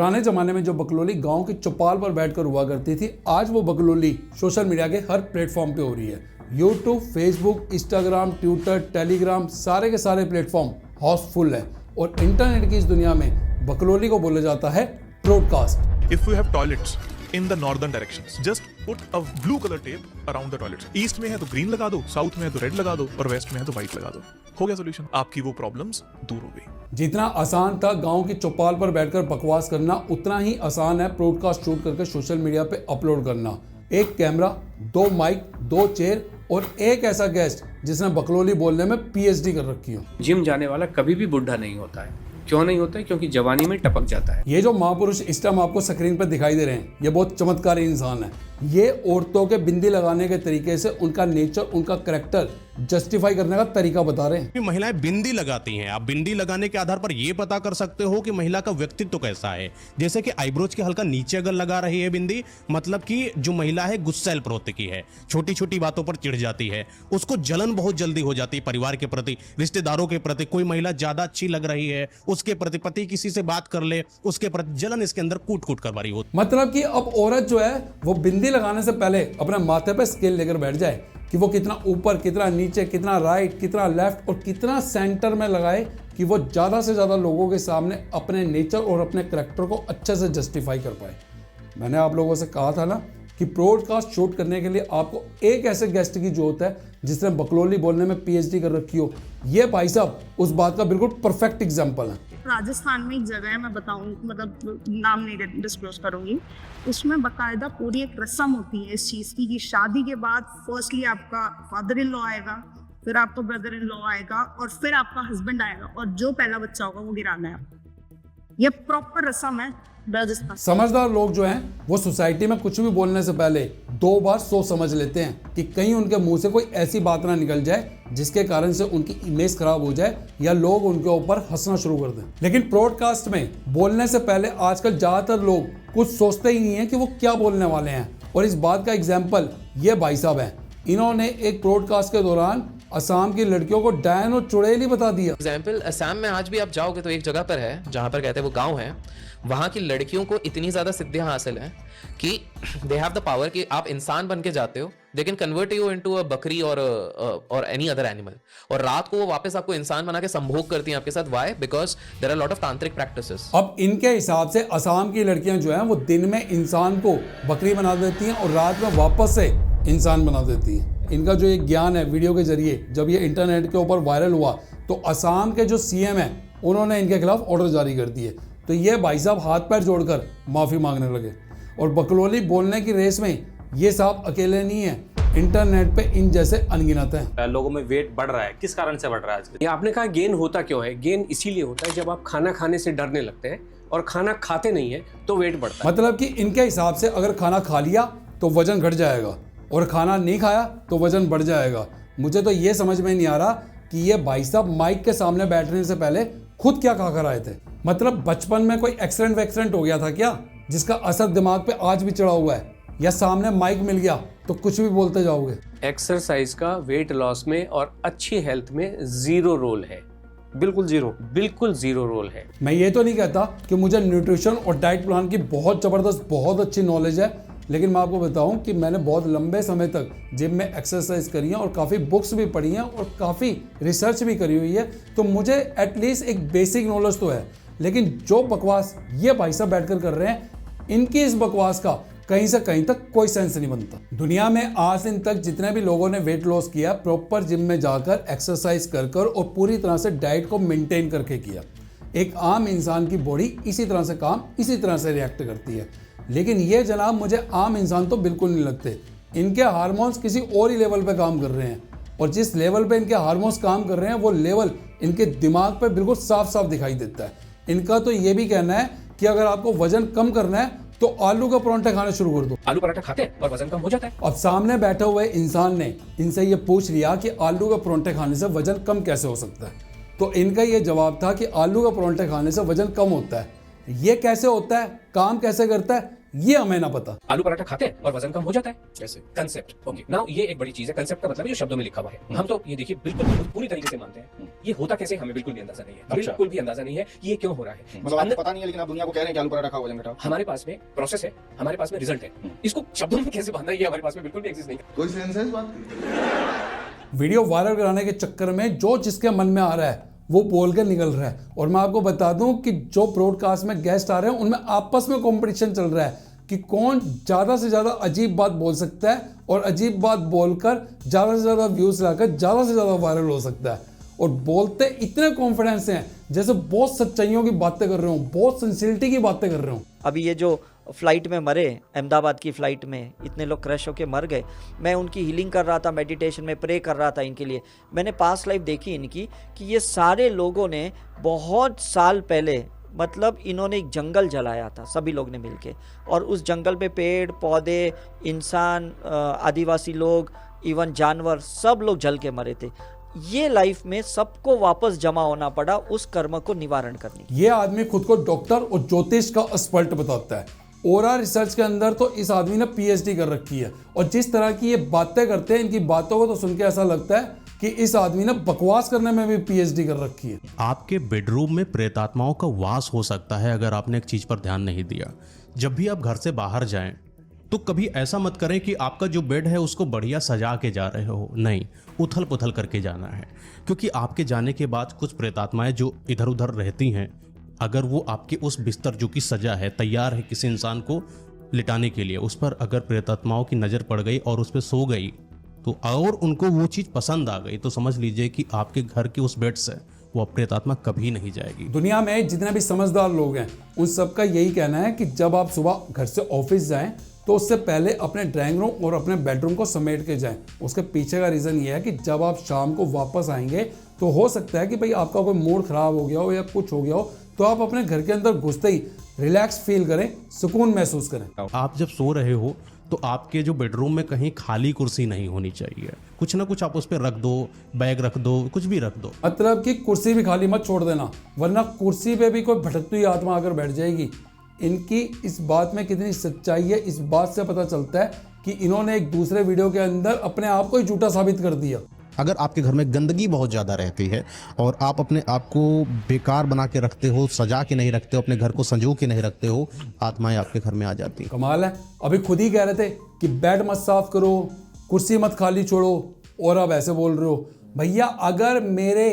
पुराने जमाने में जो बकलोली गांव की चौपाल पर बैठकर हुआ करती थी, आज वो बकलोली सोशल मीडिया के हर प्लेटफॉर्म पे हो रही है। YouTube, Facebook, Instagram, Twitter, Telegram, सारे के सारे प्लेटफॉर्म हाउसफुल है। और इंटरनेट की इस दुनिया में बकलोली को बोला जाता है broadcast. If you have toilets in the northern directions, just put a blue color tape around the toilets. East में है तो green लगा दो, south में है तो red लगा दो और west में है तो white लगा दो। हो गया solution, आपकी वो problems दूर हो गई। जितना आसान था गांव की चौपाल पर बैठकर बकवास करना, उतना ही आसान है ब्रॉडकास्ट शूट करके सोशल मीडिया पे अपलोड करना। एक कैमरा, 2 माइक, 2 चेयर और एक ऐसा गेस्ट जिसने बकलोली बोलने में PhD कर रखी हो। जिम जाने वाला कभी भी बुढ़ा नहीं होता है। क्यों नहीं होता है? क्योंकि जवानी में टपक जाता है। ये जो महापुरुष इस टाइम आपको स्क्रीन पर दिखाई दे रहे हैं, ये बहुत चमत्कारी इंसान है। ये औरतों के बिंदी लगाने के तरीके से उनका नेचर, उनका कैरेक्टर जस्टिफाई करने का तरीका बता रहे हैं। महिलाएं बिंदी लगाती हैं। आप बिंदी लगाने के आधार पर यह पता कर सकते हो कि महिला का व्यक्तित्व कैसा है। जैसे कि आईब्रोज के हल्का नीचे अगर लगा रही है बिंदी, मतलब कि जो महिला है गुस्सैल प्रवृत्ति की है, छोटी छोटी बातों पर चिढ़ जाती है, उसको जलन बहुत जल्दी हो जाती है परिवार के प्रति, रिश्तेदारों के प्रति। कोई महिला ज्यादा अच्छी लग रही है, उसके प्रति पति किसी से बात कर ले, उसके प्रति जलन इसके अंदर कूट कूट कर भरी होती। मतलब कि अब औरत जो है वो बिंदी लगाने से पहले अपने माथे पे स्केल लेकर बैठ जाए कि वो कितना ऊपर, कितना नीचे, कितना राइट, कितना लेफ्ट और कितना सेंटर में लगाए कि वो ज्यादा से ज्यादा लोगों के सामने अपने नेचर और अपने कैरेक्टर को अच्छे से जस्टिफाई कर पाए। मैंने आप लोगों से कहा था ना कि ब्रॉडकास्ट शूट करने के लिए आपको एक ऐसे गेस्ट की जरूरत है जिसने बकलोली बोलने में PhD कर रखी हो। ये भाई साहब उस बात का बिल्कुल परफेक्ट एग्जाम्पल है। राजस्थान में एक जगह है, मैं बताऊँ, मतलब नाम नहीं डिस्क्लोज करूंगी। उसमें बाकायदा पूरी एक रस्म होती है इस चीज़ की कि शादी के बाद फर्स्टली आपका फादर इन लॉ आएगा, फिर आपका ब्रदर इन लॉ आएगा और फिर आपका हस्बैंड आएगा और जो पहला बच्चा होगा वो गिराना है। ये प्रॉपर रस्म है राजस्थान। समझदार लोग जो हैं वो सोसाइटी में कुछ भी बोलने से पहले 2 बार सोच समझ लेते हैं कि कहीं उनके मुंह से कोई ऐसी बात ना निकल जाए जिसके कारण से उनकी इमेज खराब हो जाए या लोग उनके ऊपर हंसना शुरू कर दें। लेकिन ब्रॉडकास्ट में बोलने से पहले आजकल ज्यादातर लोग कुछ सोचते ही नहीं है कि वो क्या बोलने वाले हैं। और इस बात का एग्जाम्पल ये भाई साहब है। इन्होंने एक ब्रॉडकास्ट के दौरान असम की लड़कियों को डायन और चुड़ैल बता दिया। एग्जाम्पल, असम में आज भी आप जाओगे तो एक जगह पर है जहां पर कहते हैं वो गांव है, वहां की लड़कियों को इतनी ज्यादा सिद्धियां हासिल हैं कि दे हैव द पावर कि आप इंसान बन के जाते हो, they can convert you into a बकरी और एनी अदर एनिमल, और रात को वो वापस आपको इंसान बना के संभोग करती हैं आपके साथ। Why? Because there are lot of tantric practices. अब इनके हिसाब से असम की लड़कियां जो हैं वो दिन में इंसान को बकरी बना देती हैं और रात में वापस से इंसान बना देती हैं। इनका जो ये ज्ञान है वीडियो के जरिए जब ये इंटरनेट के ऊपर वायरल हुआ तो असम के जो CM हैं उन्होंने इनके खिलाफ ऑर्डर जारी कर दिए। तो ये भाई साहब हाथ पैर जोड़कर माफी मांगने लगे। और बकलोली बोलने की रेस में ये साहब अकेले नहीं है, इंटरनेट पे इन जैसे अनगिनत हैं। लोगों में वेट बढ़ रहा है। किस कारण से बढ़ रहा है? ये आपने कहा गेन होता क्यों है? गेन इसीलिए होता है जब आप खाना खाने से डरने लगते हैं और खाना खाते नहीं है तो वेट बढ़ता है। मतलब कि इनके हिसाब से अगर खाना खा लिया तो वजन घट जाएगा और खाना नहीं खाया तो वजन बढ़ जाएगा। मुझे तो ये समझ में नहीं आ रहा कि ये भाई साहब माइक के सामने बैठने से पहले खुद क्या खा कर आए थे। मतलब बचपन में कोई एक्सीडेंट हो गया था क्या जिसका असर दिमाग पे आज भी चढ़ा हुआ है, या सामने माइक मिल गया तो कुछ भी बोलते जाओगे? एक्सरसाइज का वेट लॉस में और अच्छी हेल्थ में 0 रोल है। बिल्कुल जीरो रोल है। मैं ये तो नहीं कहता कि मुझे न्यूट्रिशन और डाइट प्लान की बहुत ज़बरदस्त, बहुत अच्छी नॉलेज है, लेकिन मैं आपको बताऊं कि मैंने बहुत लंबे समय तक जिम में एक्सरसाइज करी है और काफ़ी बुक्स भी पढ़ी हैं और काफ़ी रिसर्च भी करी हुई है, तो मुझे एटलीस्ट एक बेसिक नॉलेज तो है। लेकिन जो बकवास ये भाई साहब बैठकर कर रहे हैं, इनकी इस बकवास का कहीं से कहीं तक कोई सेंस नहीं बनता। दुनिया में आज दिन तक जितने भी लोगों ने वेट लॉस किया, प्रॉपर जिम में जाकर एक्सरसाइज कर और पूरी तरह से डाइट को मेंटेन करके किया। एक आम इंसान की बॉडी इसी तरह से रिएक्ट करती है। लेकिन ये जनाब मुझे आम इंसान तो बिल्कुल नहीं लगते। इनके हार्मोन्स किसी और ही लेवल पे काम कर रहे हैं और जिस लेवल पे इनके हार्मोन्स काम कर रहे हैं वो लेवल इनके दिमाग पे बिल्कुल साफ साफ दिखाई देता है। इनका तो ये भी कहना है कि अगर आपको वजन कम करना है तो आलू का पराठा खाना शुरू कर दो। आलू पराठा खाते हैं और वजन कम हो जाता है। अब सामने बैठे हुए इंसान ने इनसे ये पूछ लिया कि आलू का पराठा खाने से वजन कम कैसे हो सकता है, तो इनका ये जवाब था कि आलू का पराठा खाने से वजन कम होता है। ये कैसे होता है, काम कैसे करता है, ये हमें ना पता। आलू पराठा खाते हैं और वजन कम हो जाता है, जैसे कंसेप्ट। ओके, नाउ ये एक बड़ी चीज है। कंसेप्ट का मतलब है जो शब्दों में लिखा हुआ है। हम तो ये देखिए बिल्कुल पूरी तरीके से मानते हैं। ये होता कैसे हमें बिल्कुल भी अंदाजा नहीं है, बिल्कुल भी अंदाजा नहीं है कि ये क्यों हो रहा है। मतलब आपको पता नहीं है, लेकिन आप दुनिया को कह रहे हैं कि आलू पराठा खाओ वजन घटाओ। हमारे पास में प्रोसेस है, हमारे पास में रिजल्ट है, इसको शब्दों में कैसे बांधना है ये हमारे पास में बिल्कुल भी एग्जिस्ट नहीं है। कोई सेंस है इस बात की? वीडियो वायरल कराने के चक्कर में जो जिसके मन में आ रहा है वो बोल के निकल रहा है। और मैं आपको बता दूं कि जो ब्रॉडकास्ट में गेस्ट आ रहे हैं उनमें आपस में कंपटीशन चल रहा है कि कौन ज़्यादा से ज़्यादा अजीब बात बोल सकता है और अजीब बात बोलकर ज़्यादा से ज़्यादा व्यूज़ लाकर ज़्यादा से ज़्यादा वायरल हो सकता है। और बोलते इतने कॉन्फिडेंस हैं जैसे बहुत सच्चाइयों की बातें कर रहे हो, बहुत सिंसियरिटी की बातें कर रहे हो। अभी ये जो फ्लाइट में मरे, अहमदाबाद की फ़्लाइट में इतने लोग क्रैश होकर मर गए, मैं उनकी हीलिंग कर रहा था, मेडिटेशन में प्रे कर रहा था इनके लिए। मैंने पास्ट लाइफ देखी इनकी कि ये सारे लोगों ने बहुत साल पहले, मतलब इन्होंने एक जंगल जलाया था सभी लोग ने मिलके, और उस जंगल पे पेड़ पौधे, इंसान, आदिवासी लोग, इवन जानवर, सब लोग जल के मरे थे। ये लाइफ में सबको वापस जमा होना पड़ा उस कर्म को निवारण करने। ये आदमी खुद को डॉक्टर और ज्योतिष का एक्सपर्ट बताता है। ओरा रिसर्च के अंदर तो इस आदमी ने पीएचडी कर रखी है, और जिस तरह की ये बातें करते हैं, इनकी बातों को तो सुन के ऐसा लगता है कि इस आदमी ने बकवास करने में भी पीएचडी कर रखी है। आपके बेडरूम में प्रेतात्माओं का वास हो सकता है अगर आपने एक चीज पर ध्यान नहीं दिया। जब भी आप घर से बाहर जाएं तो कभी ऐसा मत करें कि आपका जो बेड है उसको बढ़िया सजा के जा रहे हो, नहीं, उथल पुथल करके जाना है। क्योंकि आपके जाने के बाद कुछ प्रेतात्माएं जो इधर उधर रहती हैं, अगर वो आपके उस बिस्तर जो कि सजा है, तैयार है किसी इंसान को लिटाने के लिए, उस पर अगर प्रेतात्माओं की नज़र पड़ गई और उस पर सो गई तो, और उनको वो चीज़ पसंद आ गई, तो समझ लीजिए कि आपके घर के उस बेड से वो प्रेतात्मा कभी नहीं जाएगी। दुनिया में जितने भी समझदार लोग हैं उन सबका यही कहना है कि जब आप सुबह घर से ऑफिस जाएं तो उससे पहले अपने ड्राइंग रूम और अपने बेडरूम को समेट के जाएं। उसके पीछे का रीज़न ये है कि जब आप शाम को वापस आएंगे तो हो सकता है कि भाई आपका कोई मूड ख़राब हो गया हो या कुछ हो गया हो, तो आप अपने घर के अंदर घुसते ही रिलैक्स फील करें, सुकून महसूस करें। आप जब सो रहे हो तो आपके जो बेडरूम में कहीं खाली कुर्सी नहीं होनी चाहिए। कुछ ना कुछ आप उस पर रख दो, बैग रख दो, कुछ भी रख दो। मतलब कि कुर्सी भी खाली मत छोड़ देना, वरना कुर्सी पे भी कोई भटकती हुई आत्मा आकर बैठ जाएगी। इनकी इस बात में कितनी सच्चाई है इस बात से पता चलता है कि इन्होंने एक दूसरे वीडियो के अंदर अपने आप को ही झूठा साबित कर दिया। अगर आपके घर में गंदगी बहुत ज़्यादा रहती है और आप अपने आप को बेकार बना के रखते हो, सजा के नहीं रखते हो, अपने घर को संजो के नहीं रखते हो, आत्माएं आपके घर में आ जाती हैं। कमाल है, अभी खुद ही कह रहे थे कि बेड मत साफ करो, कुर्सी मत खाली छोड़ो, और अब ऐसे बोल रहे हो। भैया अगर मेरे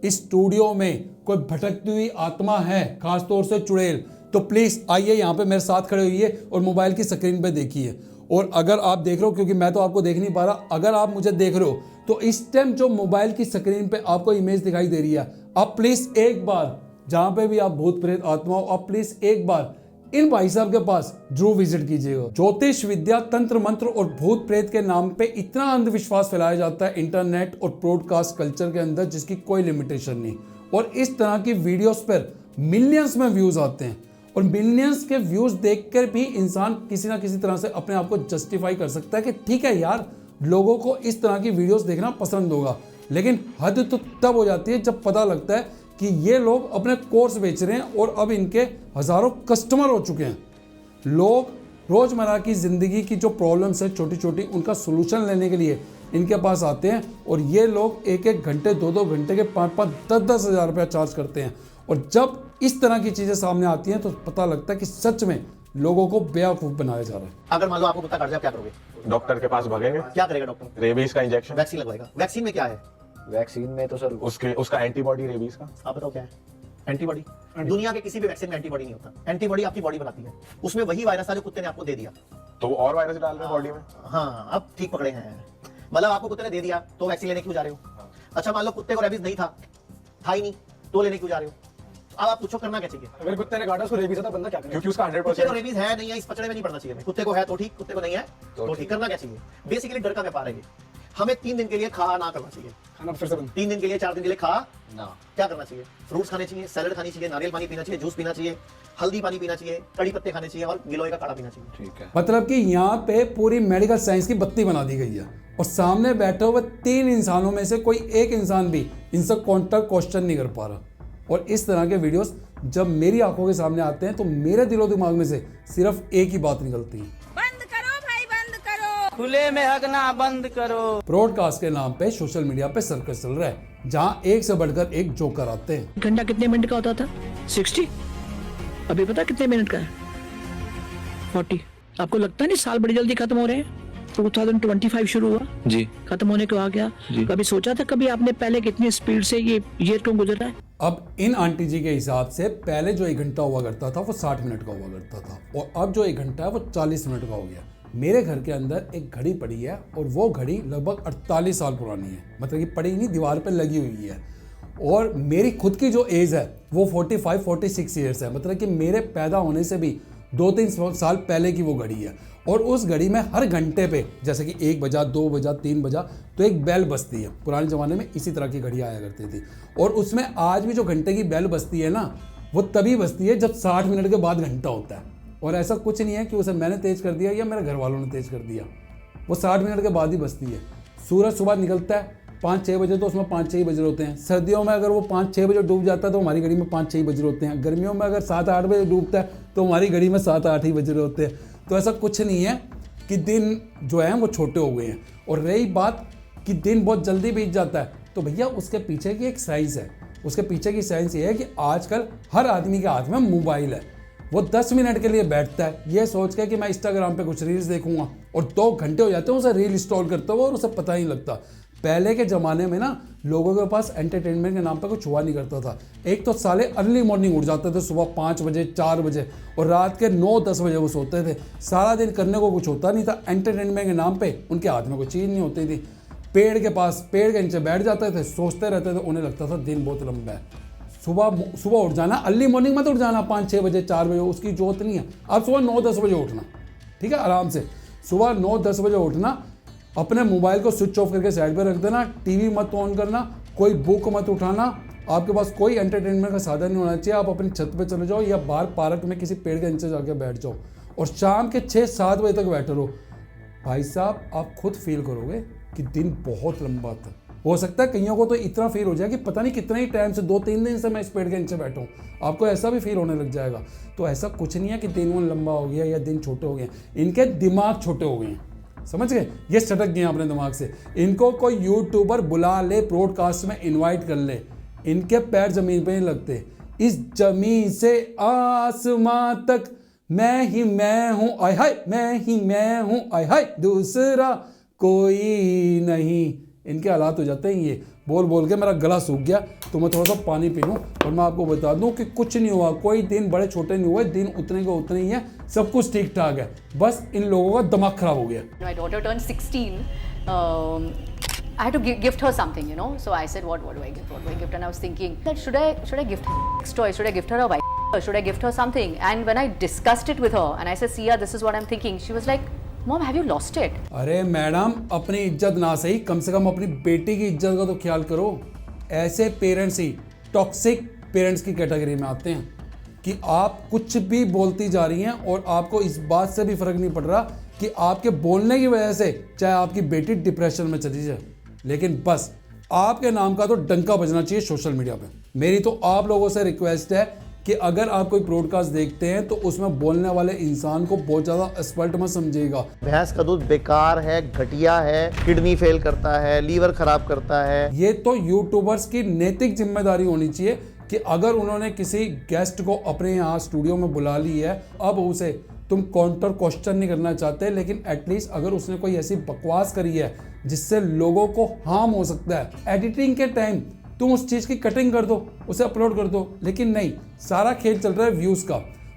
इस स्टूडियो में कोई भटकती हुई आत्मा है, खासतौर से चुड़ैल, तो प्लीज़ आइए यहाँ पे मेरे साथ खड़े होइए और मोबाइल की स्क्रीन पे देखिए। और अगर आप देख रहे हो, क्योंकि मैं तो आपको देख नहीं पा रहा, अगर आप मुझे देख रहे हो तो इस टाइम जो मोबाइल की स्क्रीन पे आपको इमेज दिखाई दे रही है, आप प्लीज़ एक बार, जहाँ पे भी आप भूत प्रेत आत्मा हो, आप प्लीज़ एक बार इन भाई साहब के पास जरूर विजिट कीजिएगा। ज्योतिष विद्या, तंत्र मंत्र और भूत प्रेत के नाम पे इतना अंधविश्वास फैलाया जाता है इंटरनेट और ब्रॉडकास्ट कल्चर के अंदर जिसकी कोई लिमिटेशन नहीं। और इस तरह की वीडियोस पर मिलियंस में व्यूज आते हैं, और मिलियंस के व्यूज देखकर भी इंसान किसी ना किसी तरह से अपने आप को जस्टिफाई कर सकता है कि ठीक है यार, लोगों को इस तरह की वीडियोस देखना पसंद होगा। लेकिन हद तो तब हो जाती है जब पता लगता है कि ये लोग अपने कोर्स बेच रहे हैं और अब इनके हजारों कस्टमर हो चुके हैं। लोग रोज़मर्रा की ज़िंदगी की जो प्रॉब्लम्स है छोटी छोटी, उनका सोल्यूशन लेने के लिए इनके पास आते हैं, और ये लोग एक एक घंटे, दो दो घंटे के 5-5, 10-10 हज़ार रुपया चार्ज करते हैं। और जब इस तरह की चीज़ें सामने आती हैं तो पता लगता है कि सच में लोगों को बेवकूफ़ बनाया जा रहा है। अगर मान लो आपको कुत्ता काट जाए, क्या करोगे? डॉक्टर के पास भागेंगे। क्या करेगा डॉक्टर? रेबीज का इंजेक्शन, वैक्सीन लगवाएगा। वैक्सीन में क्या है? वैक्सीन में तो सर उसका एंटीबॉडी रेबीज का। आप बताओ क्या है? एंटीबॉडी। दुनिया के किसी भी वैक्सीन में एंटीबॉडी नहीं होता। एंटीबॉडी आपकी बॉडी बनाती है, उसमें वही वायरस था जो कुत्ते ने आपको दे दिया। तो वो और वायरस डाल रहे हैं बॉडी में। हाँ, अब ठीक पकड़े हैं। मतलब आपको कुत्ते ने दे दिया तो वैक्सीन लेने क्यों जा रहे हो? अच्छा मान लो कुत्ते को रेबीज नहीं था ही नहीं, तो लेने क्यों जा रहे हो? अब आप पूछो करना क्या चाहिए? अगर कुत्ते ने काटा उसको रेबीज है तो बंदा क्या करे? क्योंकि उसका कुत्ते को 100% रेबीज है नहीं है इस पचड़े में नहीं पड़ना चाहिए। कुत्ते को है तो ठीक, कुत्ते को नहीं है तो ठीक। करना क्या चाहिए? बेसिकली डर का व्यापार है ये। हमें 3 दिन के लिए खा ना करना चाहिए। खाना फिर से बंद। 3 दिन के लिए, 4 दिन के लिए खा ना। क्या करना चाहिए? फ्रूट्स खाने चाहिए, सैलड खानी चाहिए, नारियल पानी पीना चाहिए, जूस पीना चाहिए, हल्दी पानी पीना चाहिए, कड़ी पत्ते खाने चाहिए और गिलोय का काढ़ा पीना चाहिए। ठीक है। मतलब कि यहाँ पे पूरी मेडिकल साइंस की बत्ती बना दी गई है, और सामने बैठे हुए 3 इंसानों में से कोई एक इंसान भी इनसे काउंटर क्वेश्चन नहीं कर पा रहा। और इस तरह के वीडियोस जब मेरी आंखों के सामने आते हैं तो मेरे दिलो दिमाग में से सिर्फ एक ही बात निकलती है, बंद करो भाई, बंद करो। खुले में हगना बंद करो। ब्रॉडकास्ट के नाम पे सोशल मीडिया पे सर्कस चल रहा है, जहाँ एक से बढ़कर एक जोकर आते हैं। घंटा कितने मिनट का होता था? 60। अभी पता कितने मिनट का है? 40। आपको लगता नहीं साल बड़ी जल्दी खत्म हो रहे हैं? 2025 शुरू हुआ जी, खत्म होने को आ गया। कभी सोचा था कभी आपने पहले कितनी स्पीड से ये ईयर को गुजरा है? अब इन आंटी जी के हिसाब से पहले जो 1 घंटा हुआ करता था वो 60 मिनट का हुआ करता था, और अब जो 1 घंटा है वो 40 मिनट का हो गया। मेरे घर के अंदर एक घड़ी पड़ी है और वो घड़ी लगभग 48 साल पुरानी है, मतलब कि पड़ी नहीं, दीवार पे लगी हुई है। और मेरी खुद की जो एज है वो 45-46 ईयर्स है, मतलब कि मेरे पैदा होने से भी 2-3 साल पहले की वो घड़ी है। और उस घड़ी में हर घंटे पे जैसे कि 1 बजा, 2 बजा, 3 बजा तो एक बेल बजती है। पुराने ज़माने में इसी तरह की घड़ी आया करती थी, और उसमें आज भी जो घंटे की बेल बजती है ना, वो तभी बजती है जब 60 मिनट के बाद घंटा होता है। और ऐसा कुछ नहीं है कि उसे मैंने तेज कर दिया या मेरे घर वालों ने तेज कर दिया, वो 60 मिनट के बाद ही बजती है। सूरज सुबह निकलता है 5-6 बजे, तो उसमें 5-6 बज रहे होते हैं। सर्दियों में अगर वो 5-6 बजे डूब जाता है तो हमारी घड़ी में 5-6 बज रहे होते हैं। गर्मियों में अगर 7-8 बजे डूबता है तो हमारी घड़ी में 7-8 ही बज रहे होते हैं। तो ऐसा कुछ नहीं है कि दिन जो है वो छोटे हो गए हैं। और रही बात कि दिन बहुत जल्दी बीत जाता है, तो भैया उसके पीछे की एक साइंस है। उसके पीछे की साइंस ये है कि आजकल हर आदमी के हाथ में मोबाइल है। वो 10 मिनट के लिए बैठता है ये सोच के कि मैं इंस्टाग्राम पे कुछ रील्स देखूंगा, और 2 घंटे हो जाते हैं उसे रील इंस्टॉल करते हुए और उसे पता ही नहीं लगता। पहले के ज़माने में ना लोगों के पास एंटरटेनमेंट के नाम पर कुछ हुआ नहीं करता था। एक तो साले अर्ली मॉर्निंग उठ जाते थे, सुबह 5 बजे 4 बजे, और रात के 9-10 बजे वो सोते थे। सारा दिन करने को कुछ होता नहीं था, एंटरटेनमेंट के नाम पे उनके हाथ में कोई चीज़ नहीं होती थी। पेड़ के पास, पेड़ के नीचे बैठ जाते थे, सोचते रहते थे, उन्हें लगता था दिन बहुत लंबा है। सुबह उठ जाना, अर्ली मॉर्निंग मत उठ जाना 5-6 बजे 4 बजे, उसकी जरूरत नहीं है। अब सुबह 9-10 बजे उठना, ठीक है, आराम से सुबह 9-10 बजे उठना। अपने मोबाइल को स्विच ऑफ करके साइड पे रख देना, टीवी मत ऑन करना, कोई बुक मत उठाना, आपके पास कोई एंटरटेनमेंट का साधन नहीं होना चाहिए। आप अपनी छत पे चले जाओ या बाहर पार्क में किसी पेड़ के नीचे जाके बैठ जाओ, और शाम के 6-7 बजे तक बैठे रहो। भाई साहब आप खुद फील करोगे कि दिन बहुत लंबा था। हो सकता है कईयों को तो इतना फील हो जाए कि पता नहीं कितना ही टाइम से 2-3 दिन से मैं इस पेड़ के नीचे बैठा हूँ, आपको ऐसा भी फील होने लग जाएगा। तो ऐसा कुछ नहीं है कि दिन लंबा हो गया या दिन छोटे हो गए, इनके दिमाग छोटे हो गए हैं, समझ गए, ये सटक गए अपने दिमाग से। इनको कोई यूट्यूबर बुला ले, ब्रॉडकास्ट में इनवाइट कर ले, इनके पैर जमीन पे नहीं लगते। इस जमीन से आसमां तक मैं ही मैं हूँ, आय हाय, मैं ही मैं हूँ, आय हाय, दूसरा कोई नहीं। इनके हालात हो जाते हैं ये। बोल बोल के मेरा गला सूख गया, तो मैं थोड़ा सा पानी पी लूँ। और मैं आपको बता दूं कि कुछ नहीं हुआ, कोई दिन बड़े छोटे नहीं हुए, दिन उतने के उतने ही है, सब कुछ ठीक ठाक है, बस इन लोगों का दिमाग खराब हो गया। My daughter turned 16. I had to gift her something, you know. So I said, what do I gift? What do I gift? And I was thinking that should I gift her a sex toy? Should I gift her a bike? Should I gift her something? And when I discussed it with her and I said, Sia, this is what I'm thinking, she was like, Mom, have you lost it? अरे madam, अपनी इज्जत ना सही, कम से कम अपनी बेटी की इज्जत का तो ख्याल करो। ऐसे पेरेंट्स ही टॉक्सिक पेरेंट्स की कैटेगरी में आते हैं कि आप कुछ भी बोलती जा रही हैं और आपको इस बात से भी फर्क नहीं पड़ रहा कि आपके बोलने की वजह से चाहे आपकी बेटी डिप्रेशन में चली जाए, लेकिन बस आपके नाम का तो डंका बजना चाहिए सोशल मीडिया पे। मेरी तो आप लोगों से रिक्वेस्ट है कि अगर आप कोई ब्रॉडकास्ट देखते हैं तो उसमें बोलने वाले इंसान को बहुत ज़्यादा एक्सपर्ट मत समझिएगा। भैंस का दूध बेकार है, घटिया है, किडनी फेल करता है, लीवर खराब करता है। ये तो यूट्यूबर्स की नैतिक जिम्मेदारी होनी चाहिए कि अगर उन्होंने किसी गेस्ट को अपने यहाँ स्टूडियो में बुला ली है, अब उसे तुम काउंटर क्वेश्चन नहीं करना चाहते, लेकिन एटलीस्ट अगर उसने कोई ऐसी बकवास करी है जिससे लोगों को हार्म हो सकता है, एडिटिंग के टाइम तुम उस चीज़ की कटिंग कर दो, उसे अपलोड कर दो। लेकिन नहीं, सारा खेल चल रहा है व्यूज़ का।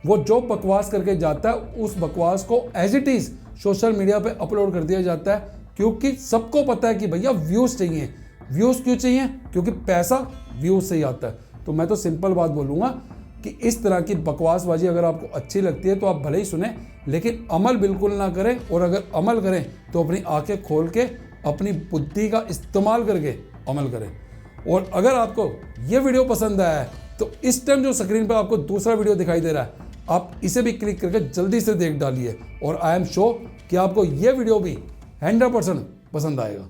वो जो बकवास करके जाता है उस बकवास को as it is social media पे अपलोड कर दिया जाता है, क्योंकि सबको पता है कि भैया व्यूज़ चाहिए। व्यूज़ क्यों चाहिए? क्योंकि पैसा व्यूज़ से ही आता है। तो मैं तो सिंपल बात बोलूँगा कि इस तरह की बकवासबाजी अगर आपको अच्छी लगती है तो आप भले ही सुने, लेकिन अमल बिल्कुल ना करें। और अगर अमल करें तो अपनी आंखें खोल के अपनी बुद्धि का इस्तेमाल करके अमल करें। और अगर आपको ये वीडियो पसंद आया है तो इस टाइम जो स्क्रीन पर आपको दूसरा वीडियो दिखाई दे रहा है, आप इसे भी क्लिक करके जल्दी से देख डालिए। और आई एम श्योर कि आपको ये वीडियो भी 100% पसंद आएगा।